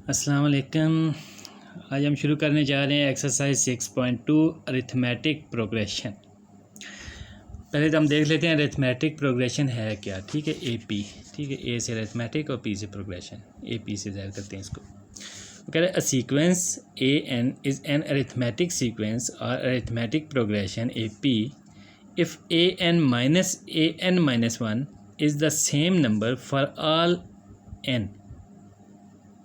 अस्सलाम वालेकुम। आज हम शुरू करने जा रहे हैं एक्सरसाइज 6.2 अरिथमेटिक प्रोग्रेशन। पहले तो हम देख लेते हैं अरिथमेटिक प्रोग्रेशन है क्या। ठीक है, AP, ठीक है, ए से अरिथमेटिक और P से प्रोग्रेशन, AP से ज़ाहिर करते हैं इसको। वो कह रहे हैं अ sequence AN is an arithmetic sequence और arithmetic progression AP if AN minus 1 is the same number for all n,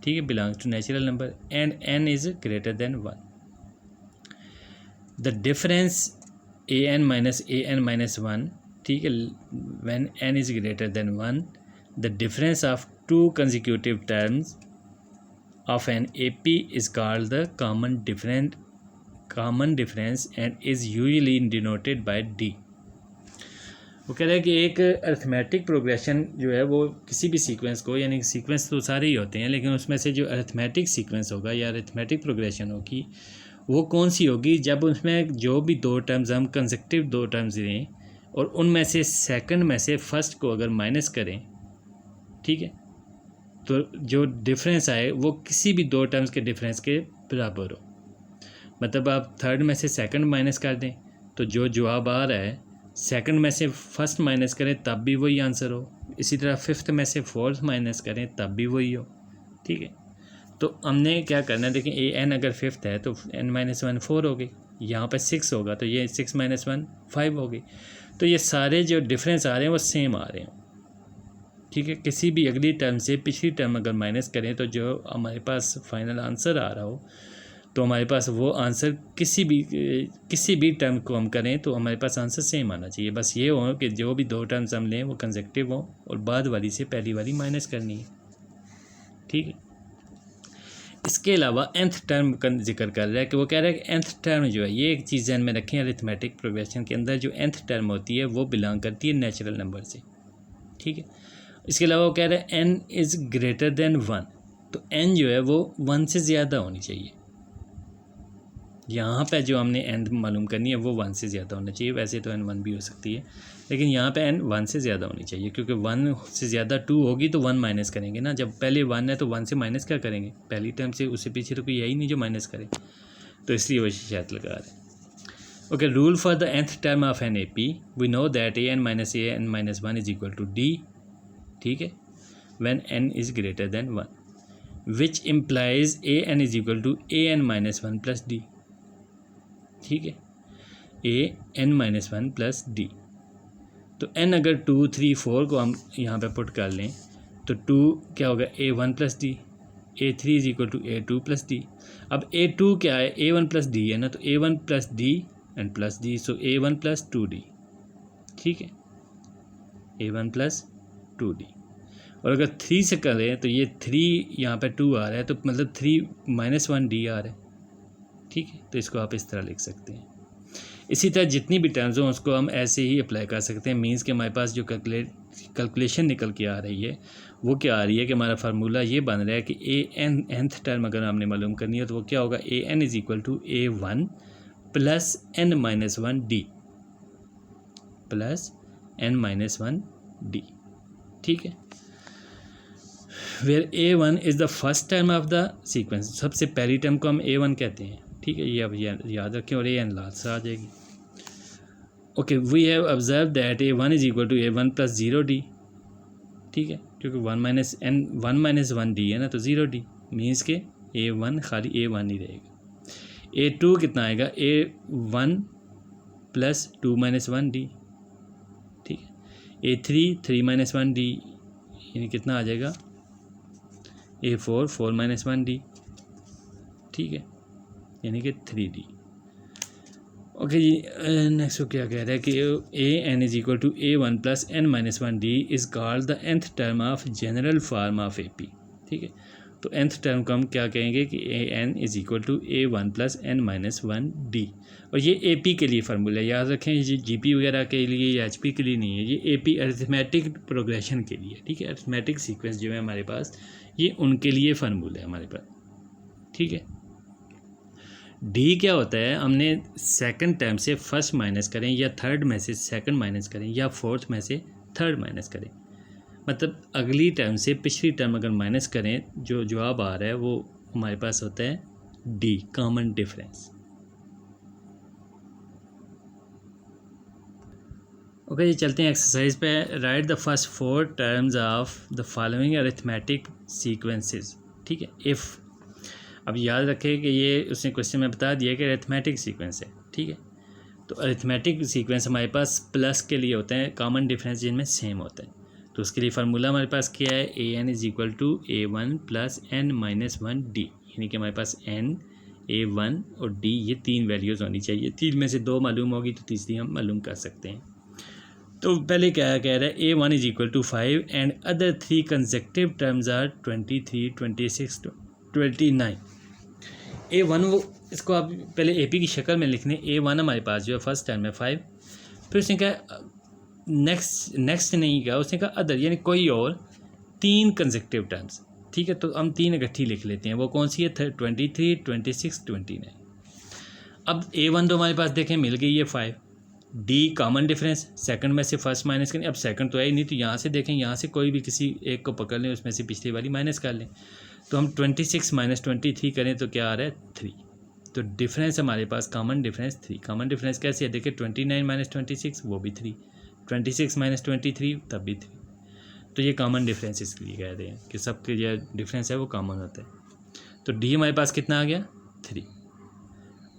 ठीक है, belongs to natural number and n is greater than 1। The difference an minus 1, ठीक है, when n is greater than 1, the difference of two consecutive terms of an AP is called the common difference and is usually denoted bye D। वो कह रहा है कि एक arithmetic progression जो है वो किसी भी सीक्वेंस को, यानी सीक्वेंस तो सारे ही होते हैं, लेकिन उसमें से जो अरिथमेटिक सीक्वेंस होगा या अरिथमेटिक प्रोग्रेशन होगी वो कौन सी होगी, जब उसमें जो भी दो टर्म्स हम कंसेक्यूटिव दो टर्म्स लें और उनमें से सेकंड में से फर्स्ट को अगर माइनस करें, ठीक है, तो जो डिफरेंस आए वो किसी भी दो टर्म्स के डिफरेंस के बराबर हो। मतलब आप थर्ड में से सेकंड माइनस कर दें तो जो जवाब आ रहा है सेकंड में से फर्स्ट माइनस करें तब भी वही आंसर हो। इसी तरह फिफ्थ में से फोर्थ माइनस करें तब भी वही हो। ठीक है, तो हमने क्या करना है, देखिए AN अगर फिफ्थ है तो n-1 4 हो गई, यहाँ पर 6 होगा तो ये 6 - 1 5 हो गई। तो ये सारे जो डिफरेंस आ रहे हैं वो सेम आ रहे हैं। ठीक है, किसी भी अगली टर्म से पिछली टर्म अगर माइनस करें तो जो हमारे पास फाइनल आंसर आ रहा हो तो हमारे पास वो आंसर किसी भी टर्म को हम करें तो हमारे पास आंसर सेम आना चाहिए। बस ये हो कि जो भी दो टर्म्स हम लें वो कंसेक्यूटिव हो और बाद वाली से पहली वाली माइनस करनी है। ठीक है, इसके अलावा nth टर्म का जिक्र कर रहा है कि वो कह रहा है कि nth टर्म जो है, ये एक चीज़ ध्यान में रखें, अरिथमेटिक प्रोग्रेशन के अंदर जो nth टर्म होती है वो बिलोंग करती है नेचुरल नंबर से। ठीक है, इसके अलावा वो कह रहा है n इज़ ग्रेटर देन 1, तो n जो है वो 1 से ज़्यादा होनी चाहिए। यहाँ पे जो हमने n मालूम करनी है वो 1 से ज़्यादा होना चाहिए। वैसे तो n 1 भी हो सकती है, लेकिन यहाँ पे n 1 से ज़्यादा होनी चाहिए, क्योंकि 1 से ज़्यादा 2 होगी तो 1 माइनस करेंगे ना। जब पहले 1 है तो 1 से माइनस क्या करेंगे, पहली टर्म से, उससे पीछे तो कोई यही नहीं जो माइनस करे, तो इसलिए वो शर्त लगा रहे हैं। Okay, rule for the nth term of an AP, we know that AN-1 is equal to D, ठीक है, when n is greater than 1, which implies AN is equal to AN-1 plus D। ठीक है, AN-1 plus D, तो n अगर 2 3 4 को हम यहाँ पे पुट कर लें तो 2 क्या होगा, A1 plus D, A3 is equal to A2 plus D। अब A2 क्या है, A1 प्लस D है ना, तो A1 plus D and plus D, so A1 plus 2D। ठीक है, A1 प्लस 2D, और अगर 3 से करें तो ये 3 यहाँ पे 2 आ रहा है तो मतलब 3 - 1D आ रहा है। ठीक है, तो इसको आप इस तरह लिख सकते हैं। इसी तरह जितनी भी टर्म्स हों उसको हम ऐसे ही अप्लाई कर सकते हैं। मींस कि हमारे पास जो कैलकुलेशन निकल के आ रही है वो क्या आ रही है कि हमारा फार्मूला ये बन रहा है कि nth टर्म अगर हमने मालूम करनी है तो वो क्या होगा, AN is equal to A1 plus n-1D plus n-1D। ठीक है, where A1 is the first term of the sequence, सबसे पहली टर्म को हम A1 कहते हैं। ठीक है, ये अब याद रखें, और AN लास्ट आ जाएगी। Okay, we have observe that A1 is equal to A1 plus 0D। ठीक है, क्योंकि 1 - 1D है ना, तो 0D मीन्स के A1 खाली A1 ही रहेगा। A2 कितना आएगा, A1 प्लस 2 - 1D। ठीक है, A3 3 - 1D, यानी कितना आ जाएगा, A4 4 - 1D। ठीक है, यानी कि 3D। ओके जी, नेक्स्ट को क्या कह रहा है कि AN is equal to A1 plus n-1D is called the nth term of general form of AP। ठीक है, तो nth टर्म को हम क्या कहेंगे कि AN is equal to A1 plus n-1D, और ये AP के लिए फार्मूला याद रखें, ये GP वगैरह के लिए या HP के लिए नहीं है, ये AP अरिथमेटिक प्रोग्रेशन के लिए। ठीक है, अरिथमेटिक सीक्वेंस जो है हमारे पास, ये उनके लिए फार्मूला है हमारे पास। ठीक है, D क्या होता है, हमने सेकंड टर्म से फर्स्ट माइनस करें या थर्ड में से सेकंड माइनस करें या फोर्थ में से थर्ड माइनस करें, मतलब अगली टर्म से पिछली टर्म अगर माइनस करें जो जवाब आ रहा है वो हमारे पास होता है डी, कॉमन डिफरेंस। ओके जी, चलते हैं एक्सरसाइज पे। Right the first 4 terms of the following arithmetic sequences. ठीक है, इफ़, अब याद रखें कि ये उसने क्वेश्चन में बता दिया कि अरिथमेटिक सीक्वेंस है। ठीक है, तो अरिथमेटिक सीक्वेंस हमारे पास प्लस के लिए होते हैं, कॉमन डिफरेंस जिनमें सेम होता है। तो उसके लिए फार्मूला हमारे पास क्या है, a n is equal to a one plus n minus one d, यानी कि हमारे पास एन, ए वन और डी ये 3 वैल्यूज़ होनी चाहिए। 3 में से 2 मालूम होगी तो तीसरी हम मालूम कर सकते हैं। तो पहले क्या कह रहा है, a one is equal to 5 and other 3 consecutive terms are 23, 26, 29। A one वो, इसको आप पहले ए पी की शक्ल में लिखने, ए वन हमारे पास जो है फर्स्ट टर्म है 5, फिर उसने कहा नेक्स्ट नहीं कहा, उसने कहा अदर यानी कोई और 3 कंसेक्टिव टर्म्स। ठीक है, तो हम 3 इकट्ठी लिख लेते हैं। वो कौन सी है, 23, 26, 29। अब ए वन तो हमारे पास देखें मिल गई है 5, डी कॉमन डिफरेंस, सेकंड में से फर्स्ट माइनस करें। अब सेकंड तो है ही नहीं, तो यहाँ से देखें, यहाँ से कोई भी किसी एक को पकड़ लें, उसमें से पिछली वाली माइनस कर लें। तो हम 26 माइनस 23 करें तो क्या आ रहा है 3। तो डिफरेंस हमारे पास कॉमन डिफरेंस 3। कॉमन डिफरेंस कैसे है, देखिए 29 माइनस 26 वो भी 3, 26 माइनस 23 तब भी 3। तो ये कॉमन डिफरेंस इसलिए कह रहे हैं कि सबके जो डिफरेंस है वो कॉमन होता है। तो डी हमारे पास कितना आ गया 3।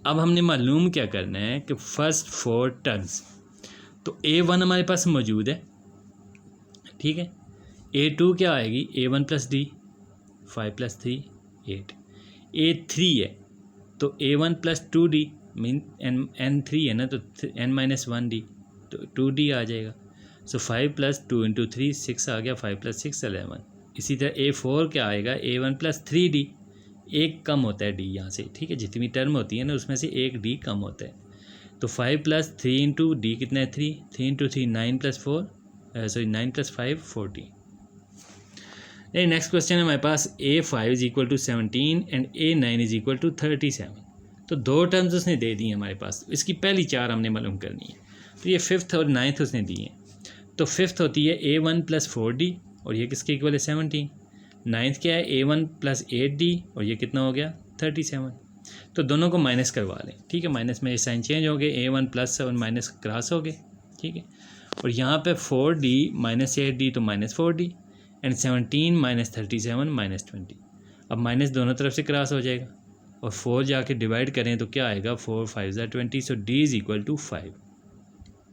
अब हमने मालूम क्या करना है कि फर्स्ट 4 टर्म्स, तो ए वन हमारे पास मौजूद है। ठीक है, ए टू क्या आएगी, a one plus d, 5 plus 3 8। A three है तो a one plus 2d mean n 3 है ना, तो एन माइनस 1d, तो 2d आ जाएगा। सो 5 प्लस 2 इंटू 3 6 आ गया, 5 प्लस 6 11। इसी तरह ए 4 क्या आएगा, ए वन प्लस 3d, एक कम होता है डी यहाँ से। ठीक है, जितनी टर्म होती है ना उसमें से एक डी कम होता है। तो 5 प्लस 3 इंटू डी कितना है 3, 3 इंटू 3 9 प्लस 4 9 प्लस 5 14। नहीं, नेक्स्ट क्वेश्चन है हमारे पास, A 5 is equal to 17 and A 9 is equal to 37। तो 2 टर्म्स उसने दे दी हैं हमारे पास, इसकी पहली 4 हमने मालूम करनी है। तो ये 5th और 9th उसने दी हैं। तो 5th होती है ए वन प्लस 4d और ये किसके इक्वल है 17। 9th क्या है, ए वन प्लस 8d और ये कितना हो गया 37। तो दोनों को माइनस करवा लें। ठीक है, माइनस में साइन चेंज हो गए, ए वन प्लस और माइनस क्रॉस हो गए। ठीक है, और यहाँ पे 4d माइनस 8d तो minus 4d and 17 minus 37 minus 20। अब माइनस दोनों तरफ से क्रॉस हो जाएगा और 4 जाके डिवाइड करें तो क्या आएगा, 4 5 20। So d is equal to 5।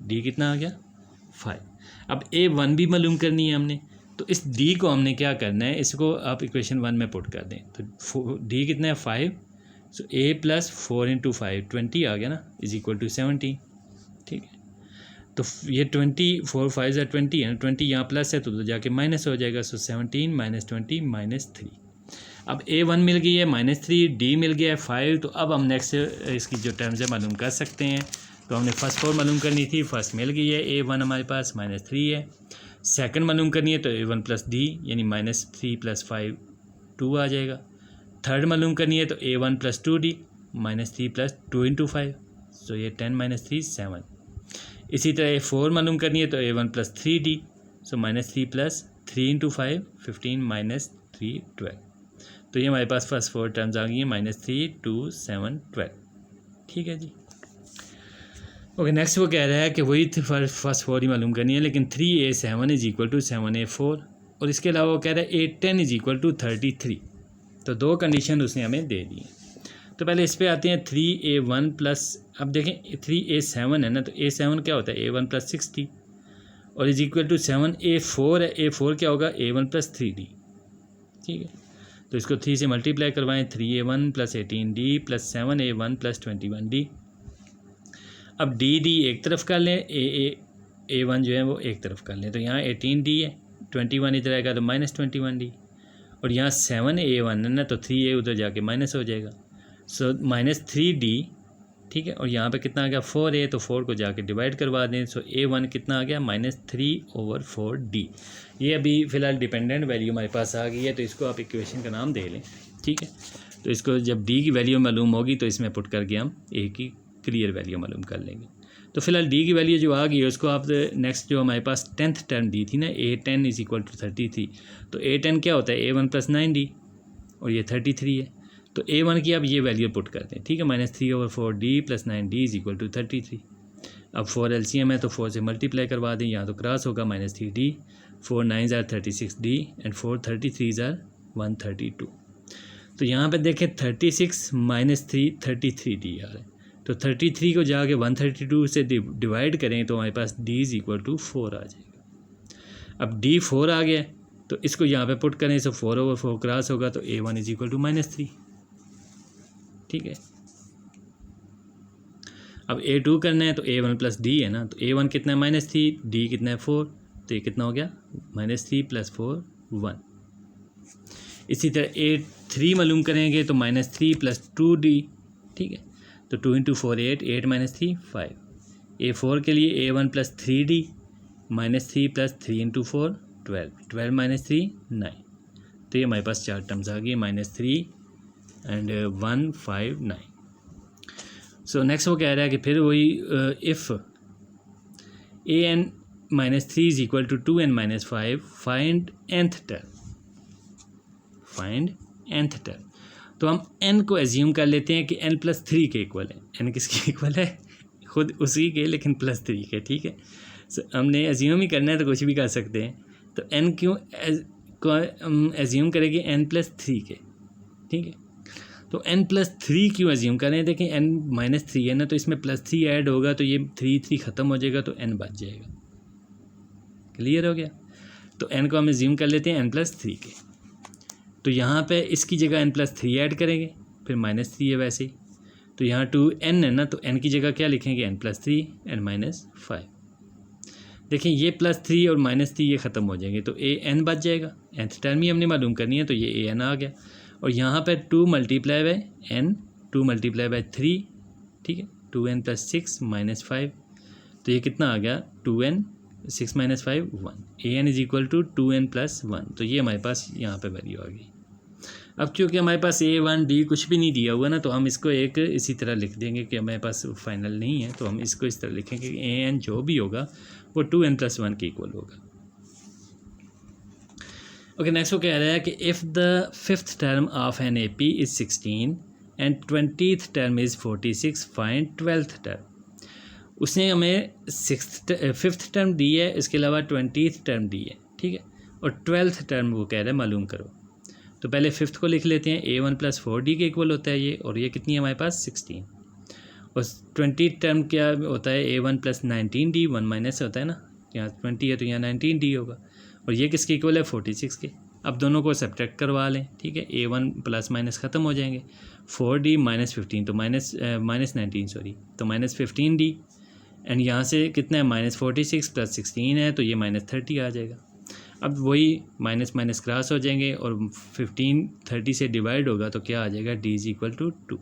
d कितना आ गया 5। अब a1 भी मालूम करनी है हमने, तो इस d को हमने क्या करना है, इसको आप इक्वेशन 1 में पुट कर दें। तो d कितना है 5, सो a प्लस 4 इंटू 5 20 आ गया ना, इज इक्वल टू 17। ठीक है, तो ये 24 5 20 है, 20 यहाँ प्लस है तो जाके माइनस हो जाएगा। सो 17 माइनस 20 माइनस 3। अब a1 मिल गई है -3, d मिल गया है 5। तो अब हम नेक्स्ट इसकी जो टर्म्स है मालूम कर सकते हैं। तो हमने फर्स्ट 4 मालूम करनी थी, फर्स्ट मिल गई है, a1 हमारे पास -3 है। सेकंड मालूम करनी है तो a1 प्लस d यानी -3 प्लस 5 2 आ जाएगा। थर्ड मालूम करनी है तो a1 plus 2d -3 plus 2 into 5, सो ये 10 माइनस 3 7। इसी तरह a4 मालूम करनी है तो a1 प्लस 3d, सो -3 प्लस 3 इंटू 5 15 माइनस 3 12। तो ये हमारे पास फर्स्ट 4 टर्म्स आ गई हैं, -3 2 7 12। ठीक है जी, ओके। नेक्स्ट वो कह रहा है कि वही फर्स्ट 4 ही मालूम करनी है, लेकिन 3a7 is equal to 7a4 और इसके अलावा वो कह रहा है a10 इज इक्वल टू 33। तो 2 कंडीशन उसने हमें दे दी है। तो पहले इस पे आते हैं 3a1 प्लस, अब देखें 3a7 है ना, तो a7 क्या होता है a1 प्लस 60 और इज इक्वल टू 7a4 है, a4 क्या होगा a1 प्लस 3d। ठीक है, तो इसको 3 से मल्टीप्लाई करवाएं, 3a1 plus 18d plus 7a1 plus 21d। अब डी एक तरफ कर लें, a1 जो है वो एक तरफ कर लें, तो यहाँ 18d है, 21 इधर आएगा तो -21d और यहाँ 7a1 है ना, तो 3a उधर जाके माइनस हो जाएगा, सो -3d। ठीक है, और यहाँ पे कितना आ गया 4a, तो 4 को जाके डिवाइड करवा दें, सो a1 कितना आ गया -3/4d। ये अभी फ़िलहाल डिपेंडेंट वैल्यू हमारे पास आ गई है, तो इसको आप इक्वेशन का नाम दे लें। ठीक है, तो इसको जब d की वैल्यू मालूम होगी तो इसमें पुट करके हम a की क्लियर वैल्यू मालूम कर लेंगे। तो फिलहाल डी की वैल्यू जो आ गई है उसको आप नेक्स्ट जो हमारे पास 10th टर्म दी थी ना A10 इज इक्वल टू 33, तो A10 क्या होता है A1 + 9D और ये 33 है। तो A1 की आप ये वैल्यू पुट करते हैं, ठीक है, -3/4D + 9D is equal to 33। अब 4 LCM है तो 4 से मल्टीप्लाई करवा दें, यहाँ तो क्रॉस होगा -3D, 4 9s are 36D and 4 33s are 132। तो यहाँ पे देखें 36 - 3 33D आ रहा है, तो 33 को जाके 132 से डिवाइड करें तो हमारे पास D इज इक्वल टू 4 आ जाएगा। अब D 4 आ गया तो इसको यहाँ पे पुट करें तो 4/4 क्रॉस होगा तो A1 इज इक्वल टू -3, ठीक है। अब A2 करना है तो A1 + D है ना, तो A1 कितना है -3, D कितना है 4, तो ये कितना हो गया -3 + 4 1। इसी तरह A3 मालूम करेंगे तो -3 + 2D, ठीक है, तो 2 × 4 8, 8 - 3 5। A4 के लिए A1 + 3D, -3 + 3 × 4 12, 12 - 3 9। तो ये हमारे पास 4 टर्म्स आ गई -3 एंड 1 5 9। सो नेक्स्ट वो कह रहा है कि फिर वही if an - 3 is equal to 2n - 5 find nth term, find nth term. तो हम n को एज्यूम कर लेते हैं कि n + 3 के इक्वल है। n किसके इक्वल है, खुद उसी के लेकिन +3 के, ठीक है। सो हमने एज्यूम ही करना है तो कुछ भी कर सकते हैं। तो n क्यों एज्यूम करेंगे n + 3 के, ठीक है। तो n + 3 क्यों एज्यूम करें, देखें n - 3 है ना, तो इसमें +3 ऐड होगा तो ये 3 ख़त्म हो जाएगा तो n बच जाएगा। क्लियर हो गया। तो n को हम एज्यूम कर लेते हैं n + 3 के। तो यहाँ पे इसकी जगह n + 3 ऐड करेंगे, फिर -3 है वैसे ही, तो यहाँ 2n है ना, तो n की जगह क्या लिखेंगे n + 3 एंड -5। देखें ये +3 और -3 ये ख़त्म हो जाएंगे तो an बच जाएगा। nth टर्म ही हमने मालूम करनी है तो ये an आ गया। और यहाँ पे 2 × n, 2 × 3, ठीक है, 2n + 6 - 5, तो ये कितना आ गया 2n 6 - 5 1। an is equal to 2n + 1, तो ये हमारे पास यहाँ पे वैल्यू आ गई। अब चूँकि हमारे पास A1 D कुछ भी नहीं दिया हुआ ना, तो हम इसको एक इसी तरह लिख देंगे कि हमारे पास फाइनल नहीं है, तो हम इसको इस तरह लिखेंगे कि an जो भी होगा वो 2n + 1 के इक्वल होगा। ओके, नेक्स्ट वो कह रहा है कि if the 5th term of an AP is 16 and 20th term is 46 find 12th term. उसने हमें 5th टर्म दी है, इसके अलावा 20th टर्म दी है, ठीक है, और 12th टर्म वो कह रहा है मालूम करो। तो पहले 5th को लिख लेते हैं, A1 + 4D के इक्वल होता है ये, और ये कितनी है हमारे पास 16। और 20th टर्म क्या होता है A1 + 19D, 1 माइनस होता है ना, यहाँ 20 है तो यहाँ 19D होगा, और ये किसके इक्वल है 46 के। अब दोनों को सब्ट्रैक्ट करवा लें, ठीक है, A1 प्लस माइनस ख़त्म हो जाएंगे, 4D -15 तो -19 सॉरी, तो -15D एंड यहाँ से कितना है -46 + 16 है तो ये -30 आ जाएगा। अब वही माइनस माइनस क्रॉस हो जाएंगे और 15 30 से डिवाइड होगा तो क्या आ जाएगा D is equal to 2।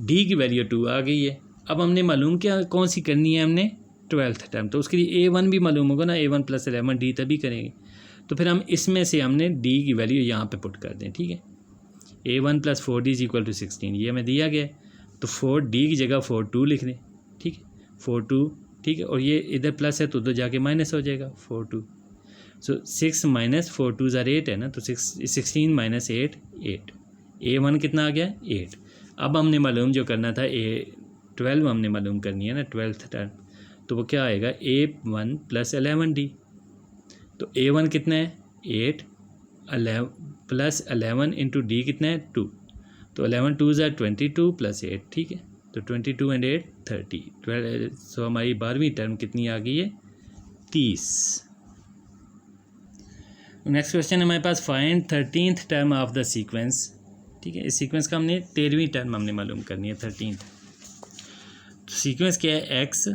D की वैल्यू 2 आ गई है। अब हमने मालूम क्या कौन सी करनी है, हमने 12th टर्म, तो उसके लिए A1 भी मालूम होगा ना, A1 + 11D तभी करेंगे। तो फिर हम इसमें से हमने D की वैल्यू यहाँ पे पुट कर दें, ठीक है। A1 + 4D is equal to 16 ये हमें दिया गया है, तो 4D की जगह 42 लिख दें, ठीक है, 42, ठीक है, और ये इधर प्लस है तो उधर जाके माइनस हो जाएगा 42। सो 6 - 4 2s are 8 है ना, तो 16 - 8 8। A1 कितना आ गया 8। अब हमने मालूम जो करना था A12 हमने मालूम करनी है ना 12th टर्म, तो वो क्या आएगा A1 + 11D। तो A1 कितना है 8 11 + 11 × D कितना है 2, तो 11 2s are 22 + 8, ठीक है, तो 22 एंड 8 30 12। सो हमारी 12वीं टर्म कितनी आ गई है 30। नेक्स्ट क्वेश्चन है हमारे पास find 13th term of the sequence, ठीक है। इस सीक्वेंस का हमने 13वीं टर्म हमने मालूम करनी है 13th। तो सीक्वेंस क्या है x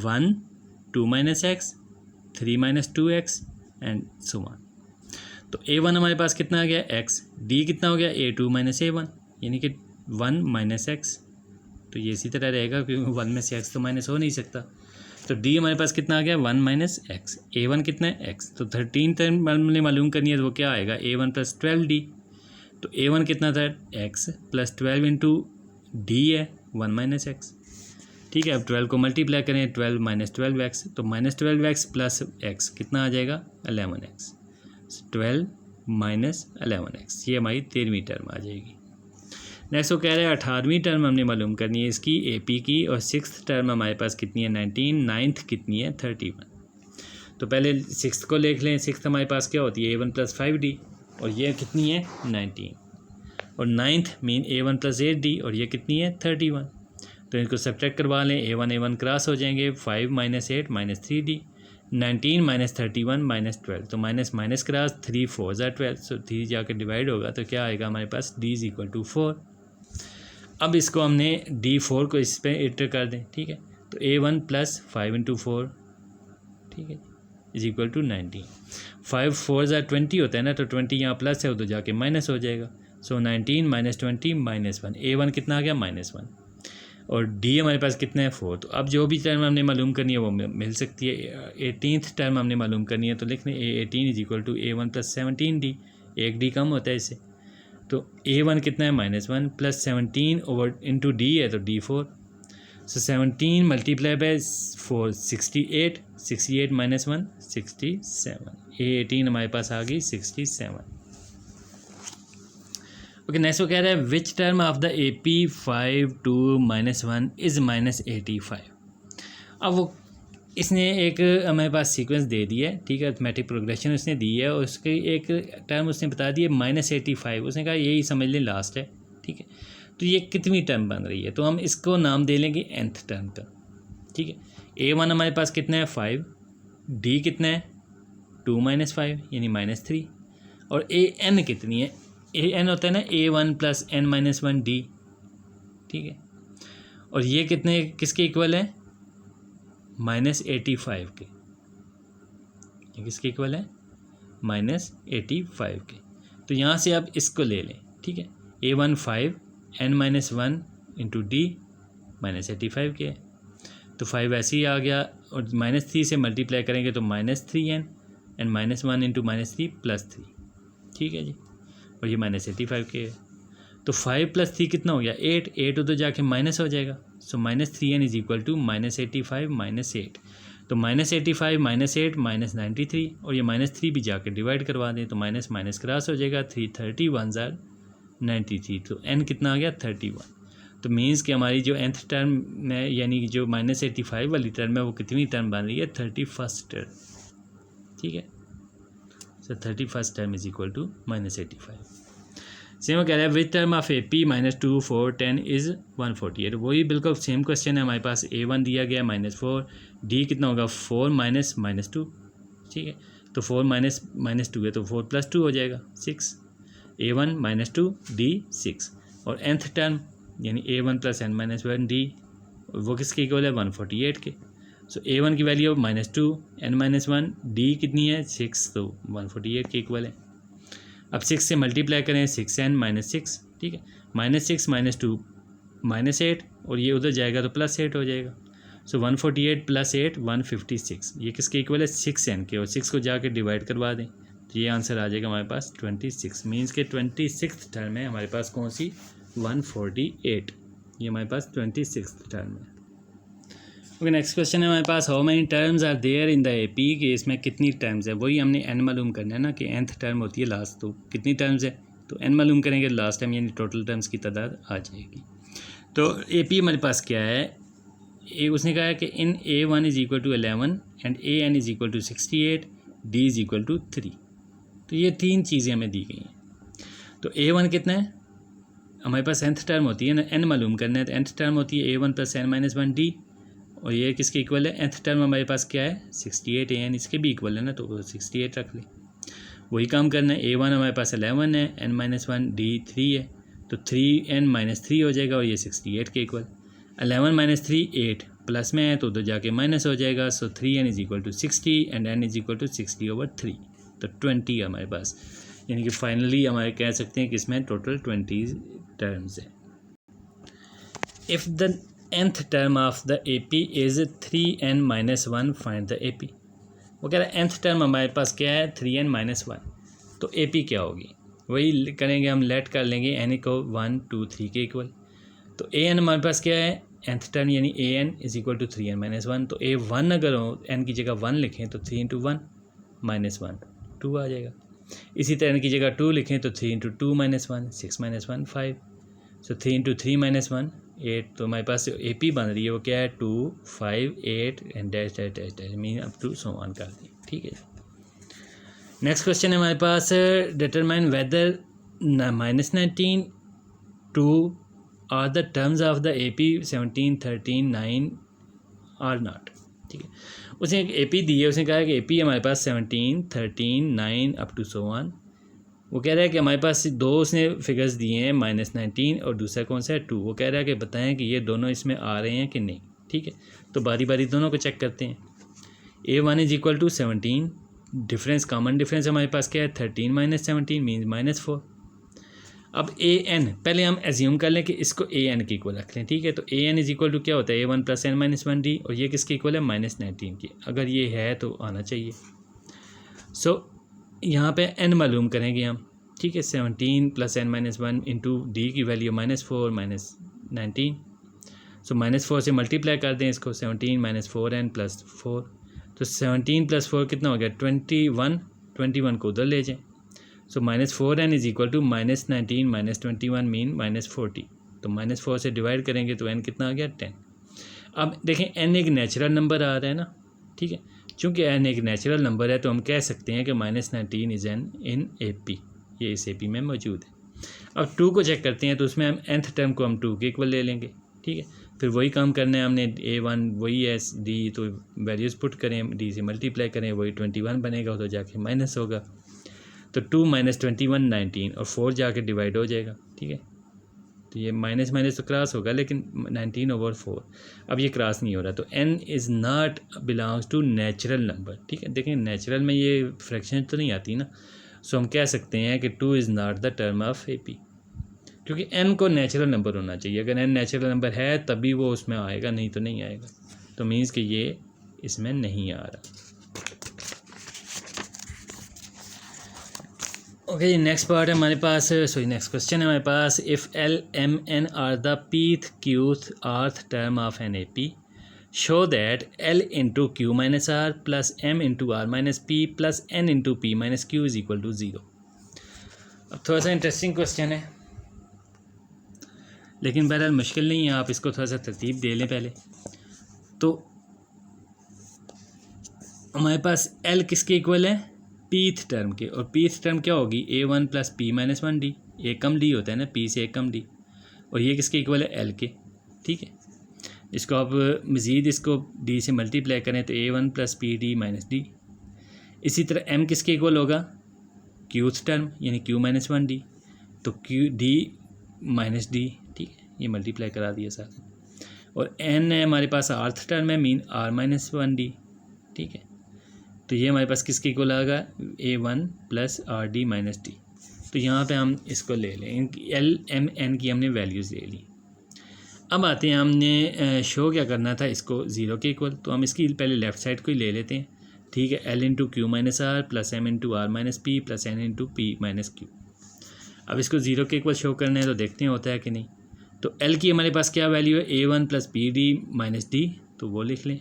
1 2 - x 3 - 2x and so on. तो A1 हमारे पास कितना आ गया x, D कितना हो गया A2 - A1 यानी कि 1 - x, तो ये इसी तरह रहेगा क्योंकि 1 में से x तो माइनस हो नहीं सकता। तो D हमारे पास कितना आ गया 1 - x, A1 कितना है x, तो 13 टर्म हमने मालूम करनी है तो वो क्या आएगा A1 + 12D। तो A1 कितना था x + 12 × D है 1 - x, ठीक है। अब 12 को मल्टीप्लाई करें, 12 माइनस 12x, तो माइनस 12x प्लस x कितना आ जाएगा 11x। 12 माइनस 11x ये हमारी 13वीं टर्म आ जाएगी। नेक्स्ट वो कह रहे हैं 18वीं टर्म हमने मालूम करनी है इसकी AP की, और 6th टर्म हमारे पास कितनी है 19, 9th कितनी है 31। तो पहले 6th को लिख लें। 6th हमारे पास क्या होती है A1 प्लस 5D, और ये कितनी है 19, और 9th mean A1 plus 8D, और ये कितनी है 31। तो इनको सब्ट्रैक्ट करवा लें, A1 क्रॉस हो जाएंगे, 5 minus 8 minus 3D, 19 minus 31 minus 12, तो माइनस माइनस क्रॉस 3 4 12, सो 3 जाकर डिवाइड होगा तो क्या आएगा हमारे पास D इज़ इक्वल टू 4। अब इसको हमने D4 को इस पर एंटर कर दें, ठीक है। तो A1 प्लस 5 इंटू 4, ठीक है, इज इक्वल टू 19। 5 4 20 होता है ना, तो 20 यहाँ प्लस है तो जाके माइनस हो जाएगा। सो 19 माइनस 20 माइनस 1, A1 कितना आ गया -1, और D हमारे पास कितना है 4। तो अब जो भी टर्म हमने मालूम करनी है वो मिल सकती है। 18th टर्म हमने मालूम करनी है, तो लिख लें A18 is equal to A1 plus 17D, एक D कम होता है इससे। तो A1 कितना है -1 प्लस 17 ओवर इंटू D है तो D4। So 17 multiply by 4 68, 68 minus 1 67, A18 हमारे पास आ गई 67। ओके, नेक्स्ट वो कह रहा है which term of the AP 5 2 -1 is -85। अब वो इसने एक हमारे पास सीक्वेंस दे दिया है, ठीक है, अर्थमेटिक प्रोग्रेशन उसने दी है, और उसके एक टर्म उसने बता दी है -85। उसने कहा यही समझ लें लास्ट है, ठीक है। तो ये कितनी टर्म बन रही है, तो हम इसको नाम दे लेंगे nth टर्म का, ठीक है। A1 हमारे पास कितना है 5, D कितना है 2 माइनस 5 यानी -3, और AN कितनी है, AN होता है ना A1 plus n minus 1D, ठीक है। और ये कितने किसके इक्वल है -85 के, ये किसके इक्वल है -85 के। तो यहाँ से आप इसको ले लें, ठीक है। A1 5 n minus 1 into D -85 के, तो 5 ऐसे ही आ गया, और -3 से मल्टीप्लाई करेंगे तो -3n एंड -1 इंटू -3 +3, ठीक है जी, और ये -85 के है। तो 5 + 3 कितना हो गया 8, 8 उधर जाके माइनस हो जाएगा। So -3n is equal to -85 -8, तो -85 -8 -93, और ये -3 भी जाके डिवाइड करवा दें तो माइनस माइनस क्रॉस हो जाएगा, 331 = 93, तो n कितना आ गया 31। तो मीन्स कि हमारी जो nth टर्म में यानी कि जो -85 वाली टर्म है वो कितनी टर्म बन रही है 31st टर्म, ठीक है। So 31st term is equal to -85। Same कह रहा है which term of AP -2 4 10 is 148। वही बिल्कुल सेम क्वेश्चन है, हमारे पास A1 दिया गया -4, D कितना होगा 4 माइनस -2, ठीक है। तो 4 माइनस 2 है तो 4 + 2 हो जाएगा 6, A1 -2 D 6, और nth टर्म यानी A1 plus n minus 1D वो किसके इक्वल है 148 के। सो A1 की वैल्यू -2 n माइनस 1 D कितनी है 6, तो 148 के इक्वल है। अब 6 से मल्टीप्लाई करें 6n -6, ठीक है, -6 -2 -8, और ये उधर जाएगा तो +8 हो जाएगा। सो 148 + 8 156, ये किसके इक्वल है 6n के, और 6 को जाके डिवाइड करवा दें तो ये आंसर आ जाएगा हमारे पास 26। मीन्स के 26th टर्म है हमारे पास कौन सी 148, ये हमारे पास 26th टर्म है। ओके, नेक्स्ट क्वेश्चन है हमारे पास how many terms are there in the AP, कि इसमें कितनी टर्म्स है, वही हमने n मालूम करना है ना कि nth टर्म होती है लास्ट, तो कितनी टर्म्स है तो n मालूम करेंगे लास्ट टाइम, यानी टोटल टर्म्स की तादाद आ जाएगी। तो AP हमारे पास क्या है, उसने कहा है कि इन A1 is equal to 11 and AN is equal to 68, D is equal to 3। तो ये तीन चीज़ें हमें दी गई हैं। तो A1 कितना है, हमारे पास nth टर्म होती है ना, n मालूम करना है, तो nth टर्म होती है A1 + n - 1D, और ये किसके इक्वल है nth टर्म हमारे पास क्या है 68, AN इसके भी इक्वल है ना, तो 68 रख लें। वही काम करना है, A1 हमारे पास 11 है, n - 1D 3 है, तो 3n - 3 हो जाएगा, और ये 68 के इक्वल। 11 - 3 8, प्लस में है तो उधर जाके माइनस हो जाएगा। So 3n is equal to 60 and n is equal to 60/3, तो 20 हमारे पास, यानी कि फाइनली हमारे कह सकते हैं कि इसमें टोटल 20 टर्म्स है। If the nth term of the AP is 3n - 1 find the AP। वो कह रहा है nth टर्म हमारे पास क्या है 3n - 1, तो AP क्या होगी, वही करेंगे हम, लेट कर लेंगे n को 1 2 3 के इक्वल। तो AN हमारे पास क्या है nth टर्म यानी a n is equal to 3n-1, तो A1 अगर हो एन की जगह 1 लिखें तो 3 × 1 -1 2 आ जाएगा। इसी तरह n की जगह 2 लिखें तो 3 × 2 -1 6 -1 5, सो 3 × 3 -1 8। तो हमारे पास जो AP बन रही है वो क्या है 2 5 8 and dash dash dash dash mean up to so on कर दी। ठीक है, नेक्स्ट क्वेश्चन है हमारे पास determine whether -19 2 are the terms of the AP 17 13 9 are not. ठीक है, उसने एक AP दी है, उसने कहा है कि AP हमारे पास 17 13 9 अप टू सो ऑन। वो कह रहा है कि हमारे पास दो उसने फिगर्स दिए हैं -19 और दूसरा कौन सा है 2। वो कह रहा है कि बताएं कि ये दोनों इसमें आ रहे हैं कि नहीं। ठीक है, तो बारी बारी दोनों को चेक करते हैं। A1 is equal to 17, difference common difference हमारे पास क्या है 13 - 17 मीन्स -4। अब AN पहले हम एज्यूम कर लें कि इसको AN के इक्वल रख लें। ठीक है, तो AN इज इक्वल टू क्या होता है A1 + n-1D, और ये किसके इक्वल है -19 की। अगर ये है तो आना चाहिए। सो यहाँ पे n मालूम करेंगे हम। ठीक है, 17 + n-1 इंटू D की वैल्यू -4 -19, सो -4 से मल्टीप्लाई कर दें इसको 17 - 4n + 4, तो 17 + 4 कितना हो गया 21 को उधर ले जाएं। So -4n is equal to -19 - 21 mean -40, तो -4 से डिवाइड करेंगे तो n कितना आ गया 10। अब देखें n एक नेचुरल नंबर आ रहा है ना। ठीक है, चूँकि n एक नेचुरल नंबर है तो हम कह सकते हैं कि -19 इज़ n इन AP, ये इस AP में मौजूद है। अब 2 को चेक करते हैं तो उसमें हम nth टर्म को हम 2 के इक्वल ले लेंगे। ठीक है, फिर वही काम करना है हमने A1 वही है D, तो वैल्यूज़ पुट करें D से मल्टीप्लाई करें वही 21 बनेगा, तो जाके माइनस होगा, तो 2 - 21 19 और 4 जाके डिवाइड हो जाएगा। ठीक है, तो ये माइनस माइनस तो क्रॉस होगा लेकिन 19/4 अब ये क्रॉस नहीं हो रहा, तो n is not belongs to natural number. ठीक है, देखें नेचुरल में ये फ्रैक्शन तो नहीं आती ना, सो हम कह सकते हैं कि 2 is not the term of AP, क्योंकि n को नेचुरल नंबर होना चाहिए। अगर n नेचुरल नंबर है तभी वो उसमें आएगा, नहीं तो नहीं आएगा, तो मीन्स कि ये इसमें नहीं आ रहा। ओके, नेक्स्ट पार्ट है हमारे पास, नेक्स्ट क्वेश्चन है हमारे पास, if L M N are the pth qth rth term of an AP, show that L into Q - R plus M into R - P plus N into P - Q is equal to 0। अब थोड़ा सा interesting question है, लेकिन बहरहाल मुश्किल नहीं है, आप इसको थोड़ा सा तरतीब दे लें पहले। तो हमारे पास L किसके इक्वल है pth टर्म के, और pth टर्म क्या होगी A1 + P - 1D, A come D होता है ना, P से A कम D, और ये किसके इक्वल है L के। ठीक है, इसको आप मज़ीद इसको D से मल्टीप्लाई करें तो A1 + PD - D। इसी तरह M किसके इक्वल होगा qth टर्म यानी Q - 1D, तो Q D - D। ठीक है, ये मल्टीप्लाई करा दिया साथ में, और N है हमारे पास rth टर्म है मीन R - 1D। ठीक है, तो ये हमारे पास किसके इक्वल आएगा A1 + RD - D। तो यहाँ पे हम इसको ले लें, L M N की हमने वैल्यूज़ ले ली। अब आते हैं, हमने शो क्या करना था इसको 0 के इक्वल, तो हम इसकी पहले लेफ़्ट साइड को ही ले लेते हैं। ठीक है, L into Q - R plus M into R - P plus N into P - Q। अब इसको 0 के इक्वल शो करना है तो देखते हैं होता है कि नहीं। तो L की हमारे पास क्या वैल्यू है A1 + PD - D, तो वो लिख लें,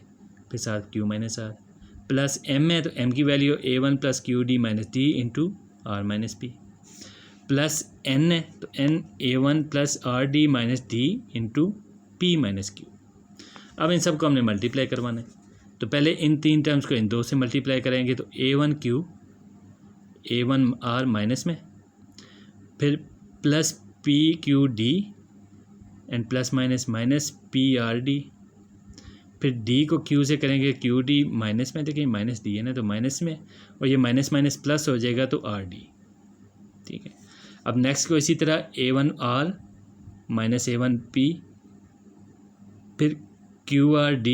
फिर साथ Q - R प्लस M है तो M की value A1 + QD - D into R - P plus N है तो N A1 + RD - D into P - Q। अब इन सब को हमने मल्टीप्लाई करवाना है, तो पहले इन 3 टर्म्स को इन 2 से मल्टीप्लाई करेंगे, तो A1Q A1R माइनस में, फिर plus PQD and plus minus PRD, फिर D को Q से करेंगे QD माइनस में, देखिए माइनस D है ना तो माइनस में, और ये माइनस माइनस प्लस हो जाएगा तो RD। ठीक है, अब नेक्स्ट को इसी तरह A1R - A1P, फिर QRD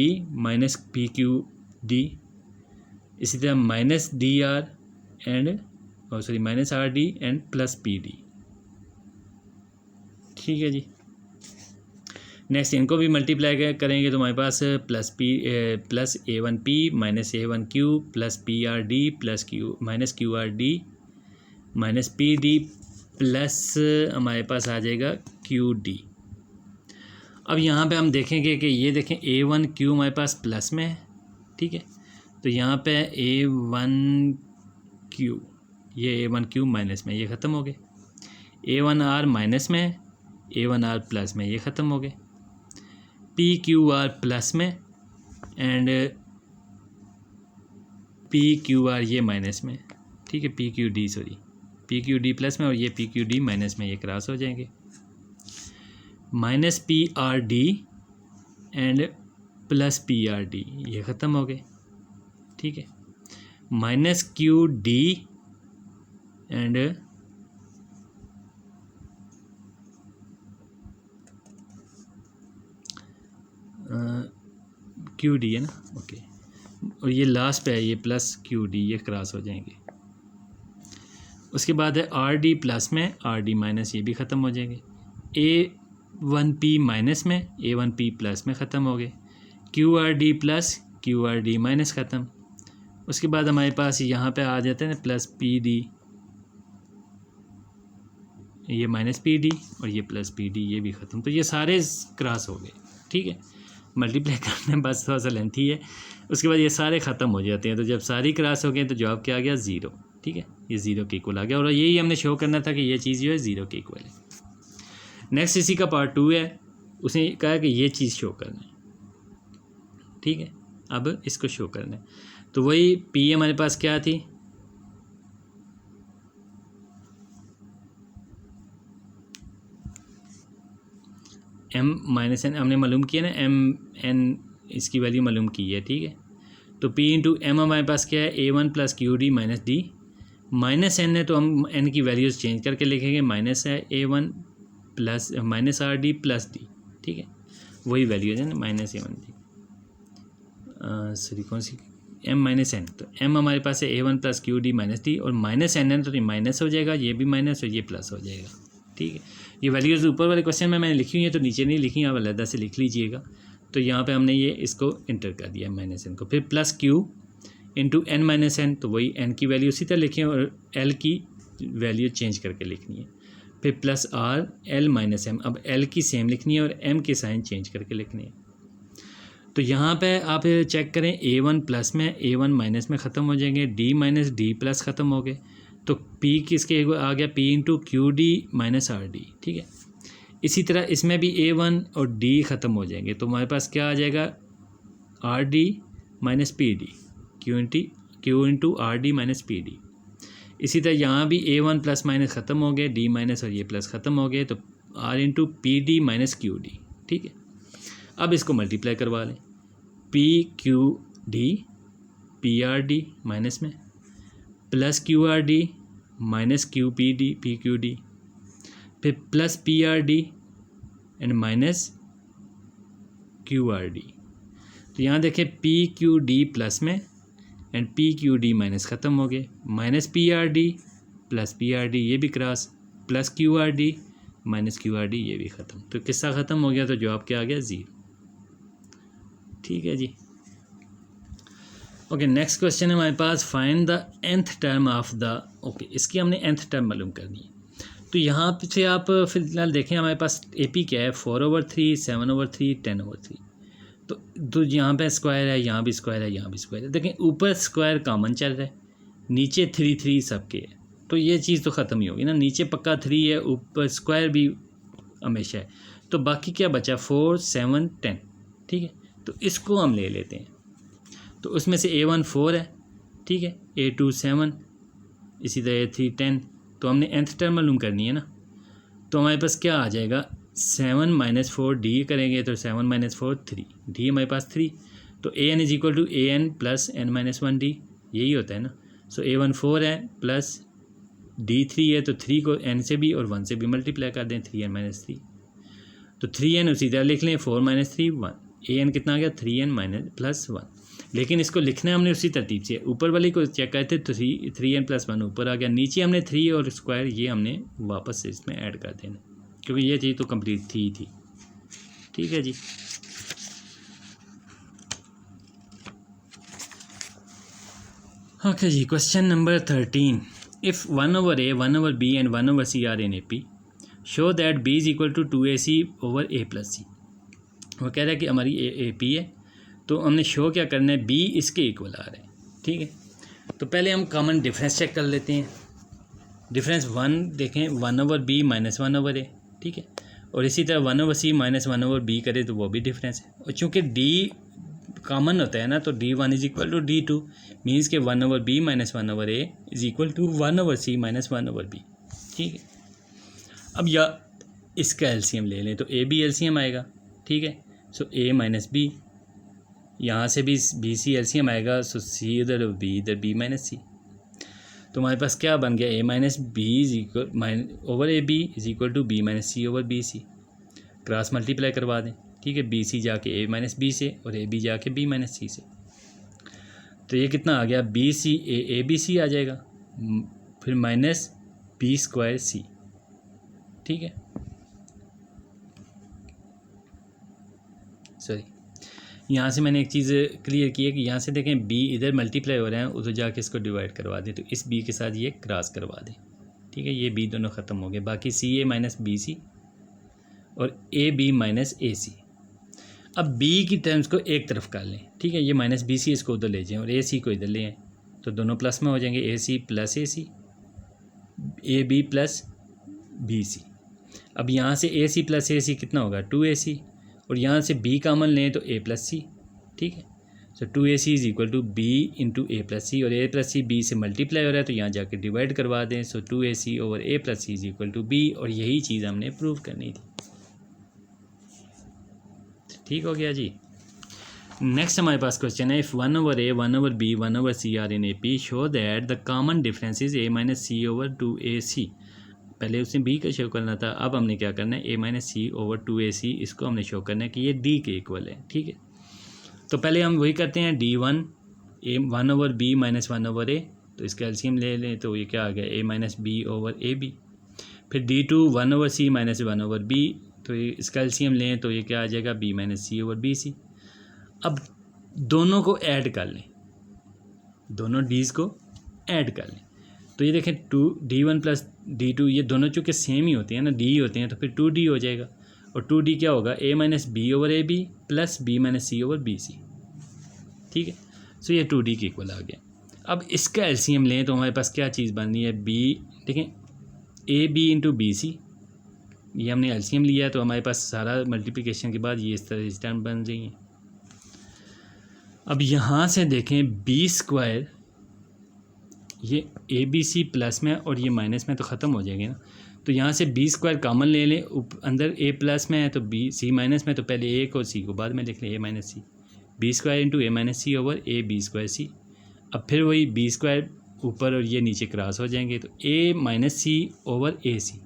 - PQD, इसी तरह -DR and -RD and plus PD। ठीक है जी, नेक्स्ट इनको भी मल्टीप्लाई करेंगे तो हमारे पास plus A1P - A1Q plus PRD plus QRD -PD plus हमारे पास आ जाएगा QD। अब यहाँ पे हम देखेंगे कि ये देखें A1Q हमारे पास प्लस में है, ठीक है। तो यहाँ पे A1Q, ये A1Q माइनस में, ये ख़त्म हो गए। A1R माइनस में है, A1R प्लस में, ये ख़त्म हो गए। PQR प्लस में एंड PQR ये माइनस में, ठीक है। PQD सॉरी, PQD प्लस में और ये PQD माइनस में, ये क्रॉस हो जाएंगे। Minus PRD and plus PRD ये ख़त्म हो गए, ठीक है। माइनस QD एंड QD है ना, ओके। और ये लास्ट पे है, ये प्लस QD, ये क्रॉस हो जाएंगे। उसके बाद है RD प्लस में, RD माइनस, ये भी ख़त्म हो जाएंगे। A1P माइनस में, A1P प्लस में ख़त्म हो गए। QRD प्लस, QRD माइनस ख़त्म। उसके बाद हमारे पास यहाँ पे आ जाते हैं ना प्लस PD, ये माइनस PD और ये प्लस PD, ये भी ख़त्म। तो ये सारे क्रॉस हो गए, ठीक है। मल्टीप्लाई करने में बस थोड़ा सा लेंथी है। उसके बाद ये सारे ख़त्म हो जाते हैं। तो जब सारी क्रॉस हो गए तो जवाब क्या आ गया, 0, ठीक है। ये 0 के इक्वल आ गया और यही हमने शो करना था कि ये चीज़ जो है 0 के इक्वल है। नेक्स्ट इसी का पार्ट 2 है, उसने कहा कि ये चीज़ शो करना है, ठीक है। अब इसको शो करना है, तो वही P हमारे पास क्या थी, M माइनस N हमने मालूम किया ना, MN इसकी वैल्यू मालूम की है, ठीक है। तो P इंटू M हमारे पास क्या है, A1 plus QD minus D, minus N है तो हम N की वैल्यूज़ चेंज करके लिखेंगे। माइनस है A1 plus minus RD plus D, ठीक है। वही वैल्यू है ना, माइनस A1 D, सॉरी कौन सी, M माइनस N। तो M हमारे पास है A1 plus QD minus D और माइनस N तो ये माइनस हो जाएगा, ये भी माइनस और ये प्लस हो जाएगा, ठीक है। ये वैल्यूज़ ऊपर वाले क्वेश्चन में मैंने लिखी हुई है, तो नीचे नहीं लिखी, आप अलग से लिख लीजिएगा। तो यहाँ पे हमने ये इसको इंटर कर दिया माइनस N को, फिर plus Q into N minus N, तो वही N की वैल्यू उसी तरह लिखें और L की वैल्यू चेंज करके लिखनी है। फिर plus R L minus M, अब L की सेम लिखनी है और M के साइन चेंज करके लिखनी है। तो यहाँ पे आप चेक करें, A1 प्लस में, A1 माइनस में ख़त्म हो जाएंगे, D माइनस D प्लस ख़त्म हो गए। तो P किसके आ गया, P into QD minus RD, ठीक है। इसी तरह इसमें भी A1 और D ख़त्म हो जाएंगे, तो हमारे पास क्या आ जाएगा, RD minus PD, Q into RD minus PD। इसी तरह यहाँ भी A1 प्लस माइनस ख़त्म हो गए, D माइनस और ये प्लस ख़त्म हो गए, तो R into PD minus QD, ठीक है। अब इसको मल्टीप्लाई करवा लें, PQD PRD माइनस में plus QRD minus QPD PQD, फिर plus PRD and minus QRD। तो यहाँ देखें PQD प्लस में एंड PQD माइनस ख़त्म हो गए, माइनस PRD प्लस PRD ये भी cross, plus QRD minus QRD ये भी ख़त्म। तो किस्सा ख़त्म हो गया, तो जवाब क्या आ गया, 0, ठीक है जी। ओके, नेक्स्ट क्वेश्चन है हमारे पास, find the nth term of the, okay इसकी हमने nth टर्म मालूम करनी है। तो यहाँ से आप फिलहाल देखें हमारे पास AP क्या है, 4/3 7/3 10/3। तो यहाँ पे स्क्वायर है, यहाँ भी स्क्वायर है, यहाँ भी स्क्वायर है। देखें ऊपर स्क्वायर कॉमन चल रहा है, नीचे 3 सबके है, तो ये चीज़ तो ख़त्म ही होगी ना। नीचे पक्का 3 है, ऊपर स्क्वायर भी हमेशा है, तो बाकी क्या बचा, 4 7 10, ठीक है। तो इसको हम ले लेते हैं। तो उसमें से A1 4 है, ठीक है, A2 7, इसी तरह A3 10। तो हमने nth टर्म मालूम करनी है ना, तो हमारे पास क्या आ जाएगा, 7 माइनस 4 D करेंगे तो 7 माइनस 4 3, D हमारे पास 3। तो AN is equal to AN plus N minus 1 D, यही होता है ना। सो A1 4 है प्लस D 3 है, तो 3 को N से भी और 1 से भी मल्टीप्लाई कर दें, 3N माइनस 3। तो 3N उसी तरह लिख लें, 4 माइनस 3 1, AN कितना आ गया, 3N माइनस प्लस 1। लेकिन इसको लिखना है हमने उसी तरतीब से, ऊपर वाले को चेक करते तो 3N प्लस 1 ऊपर आ गया, नीचे हमने 3 और स्क्वायर ये हमने वापस से इसमें ऐड कर देना, क्योंकि ये चीज़ तो कंप्लीट थी, ठीक है जी। ओके जी, question number 13, if 1/A 1/B and 1/C are in AP, show that B is equal to 2AC/A plus C। वो कह रहा है कि हमारी ए पी है, तो हमने शो क्या करना है, बी इसके इक्वल आ रहा है। ठीक है, तो पहले हम कॉमन डिफरेंस चेक कर लेते हैं। डिफरेंस 1 देखें, 1/b माइनस 1/a। ठीक है, और इसी तरह 1/c माइनस 1/b करे तो वो भी डिफरेंस है। और चूँकि d कॉमन होता है ना, तो d1 is equal to d2, means के 1/b minus 1/a is equal to 1/c minus 1/b। ठीक है, अब या इसका एलसीएम ले लें तो ए बी एलसीएम आएगा। ठीक है, सो a माइनस बी, यहाँ से भी बी सी एलसीएम आएगा, सो सी इधर बी इधर, बी माइनस सी। तो हमारे पास क्या बन गया, a minus b is equal over A b is equal to b minus C over B c. Cross multiply करवा दें। ठीक है, बी सी जाके ए माइनस बी से और ए बी जाके बी माइनस सी से। तो ये कितना आ गया, B C a B C आ जाएगा, फिर माइनस बी स्क्वायर सी। ठीक है, सॉरी, यहाँ से मैंने एक चीज़ क्लियर की है कि यहाँ से देखें बी इधर मल्टीप्लाई हो रहे हैं, उधर जाके इसको डिवाइड करवा दें, तो इस बी के साथ ये क्रॉस करवा दें। ठीक है, ये बी दोनों ख़त्म हो गए, बाकी सी ए माइनस बी सी और ए बी माइनस ए सी। अब बी की टर्म्स को एक तरफ कर लें। ठीक है, ये माइनस बी सी इसको उधर ले जाएँ और ए सी को इधर ले आएँ, तो दोनों प्लस में हो जाएंगे, a c plus a c, a B plus b c. अब यहाँ से ए सी प्लस ए सी कितना होगा, 2ac, और यहाँ से b कॉमन लें तो a प्लस सी। ठीक है, so 2ac is equal to b into a plus c, और a प्लस सी b से मल्टीप्लाई हो रहा है तो यहाँ जाके डिवाइड करवा दें, so 2ac over a plus c is equal to b, और यही चीज़ हमने प्रूव करनी थी। ठीक हो गया जी। नेक्स्ट हमारे पास क्वेश्चन है, if 1/a 1/b 1/c are in A P, show that the common difference is a minus C over 2ac। पहले उसने बी का शो करना था, अब हमने क्या करना है, ए माइनस सी ओवर 2ac, इसको हमने शो करना है कि ये डी के इक्वल है। ठीक है, तो पहले हम वही करते हैं, d1 ए 1/b माइनस 1/a, तो इसका एलसीएम ले लें तो ये क्या आ गया, a minus B over A B. फिर d2 1/c माइनस 1/b, तो ये इसका एलसीएम लें तो ये क्या आ जाएगा, b माइनस सी ओवर बी सी। अब दोनों को ऐड कर लें, दोनों डीज़ को ऐड कर लें, तो ये देखें 2d1 प्लस d2, ये दोनों चूँकि सेम ही होते हैं ना, डी होते हैं, तो फिर 2d हो जाएगा, और 2d क्या होगा, a minus B over A B plus B minus C over B C. ठीक है, सो ये 2d के इक्वल आ गया। अब इसका एलसीएम लें तो हमारे पास क्या चीज़ बन रही है, b, देखें A B into B C, ये हमने एलसीएम लिया है, तो हमारे पास सारा मल्टीप्लिकेशन के बाद ये इस तरह से टर्म बन रही हैं। अब यहाँ से देखें बी स्क्वायर, ये ए बी सी प्लस में और ये माइनस में तो ख़त्म हो जाएगी ना, तो यहाँ से बी स्क्वायर कॉमन ले लें, अंदर ए प्लस में है तो बी सी माइनस में, तो पहले ए को सी को बाद में लिख लें, a minus c, b square into a minus C over A b square c. अब फिर वही बी स्क्वायर ऊपर और ये नीचे क्रॉस हो जाएंगे, तो ए माइनस सी ओवर ए सी।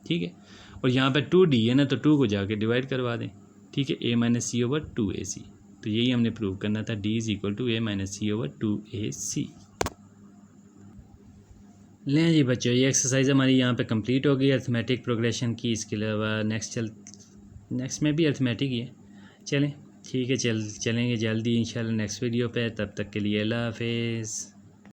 ठीक है, और यहाँ पर 2d है ना, तो 2 को जाके डिवाइड करवा दें। ठीक है, ए माइनस सी ओवर 2ac, तो यही हमने प्रूव करना था, d is equal to A minus C over 2ac। लें जी बच्चों, ये एक्सरसाइज हमारी यहाँ पे कंप्लीट हो गई अर्थमेटिक प्रोग्रेशन की। इसके अलावा नेक्स्ट में भी अर्थमेटिक ही है। चलें ठीक है, चलेंगे जल्दी इंशाल्लाह नेक्स्ट वीडियो पे। तब तक के लिए अल्लाह हाफिज़।